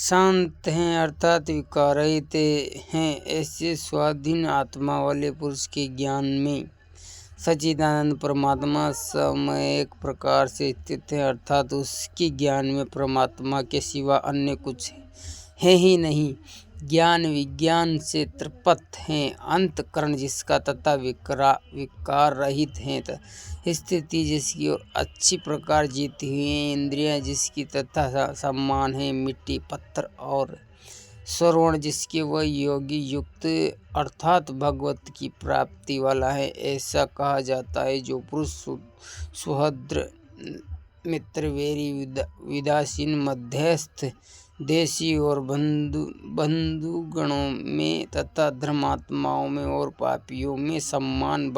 शांत हैं अर्थात विकार रहित हैं। ऐसे स्वाधीन आत्मा वाले पुरुष के ज्ञान में सच्चिदानंद परमात्मा समयक प्रकार से स्थित है, अर्थात उसके ज्ञान में परमात्मा के सिवा अन्य कुछ है ही नहीं। ज्ञान विज्ञान से तृप्त है, अंतःकरण जिसका तथा विकार रहित है, स्थिति जिसकी और अच्छी प्रकार जीती हुई है, इंद्रियां जिसकी तथा सम्मान है, मिट्टी पत्थर और श्रवण जिसके वह योगी युक्त अर्थात भगवत की प्राप्ति वाला है। ऐसा कहा जाता है जो पुरुष सुहृद मित्र वैरी विदासीन मध्यस्थ देशी और बंधुगणों में तथा धर्मात्माओं में और पापियों में सम्मान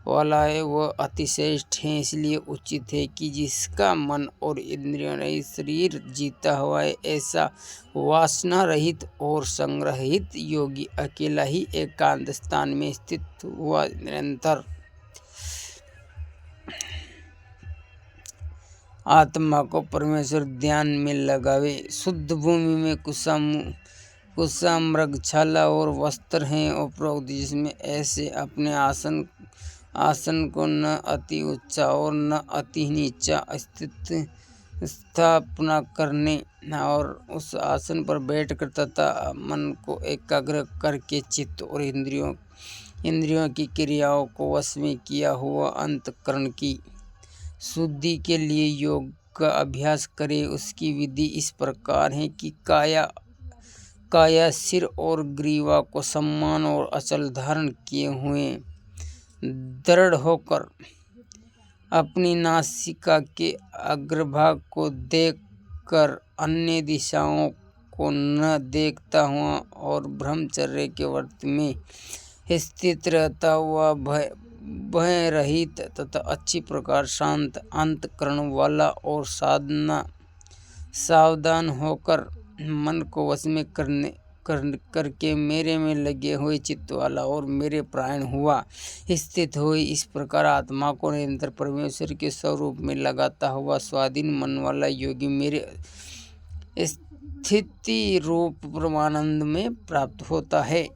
वाला है, वह अतिश्रेष्ठ है। इसलिए उचित है कि जिसका मन और इंद्रियों रहित शरीर जीता हुआ है, ऐसा वासना रहित और संग्रहित योगी अकेला ही एकांत स्थान में स्थित हुआ निरंतर आत्मा को परमेश्वर ध्यान में लगावे। शुद्ध भूमि में कुशा मृगछाला और वस्त्र हैं उपरोक्त, जिसमें ऐसे अपने आसन को न अति ऊंचा और न अति नीचा स्थापना करने और उस आसन पर बैठकर तथा मन को एकाग्र करके चित्त और इंद्रियों की क्रियाओं को वश में किया हुआ अंतःकरण की शुद्धि के लिए योग का अभ्यास करे। उसकी विधि इस प्रकार है कि काया सिर और ग्रीवा को सम्मान और अचल धारण किए हुए दृढ़ होकर अपनी नासिका के अग्रभाग को देखकर अन्य दिशाओं को न देखता हुआ और ब्रह्मचर्य के व्रत में स्थित रहता हुआ भय रहित तथा अच्छी प्रकार शांत अंतःकरण वाला और सावधान होकर मन को वश में करके मेरे में लगे हुए चित्त वाला और मेरे प्राण हुआ स्थित हुए, इस प्रकार आत्मा को निरंतर परमेश्वर के स्वरूप में लगाता हुआ स्वाधीन मन वाला योगी मेरे स्थिति रूप परमानंद में प्राप्त होता है।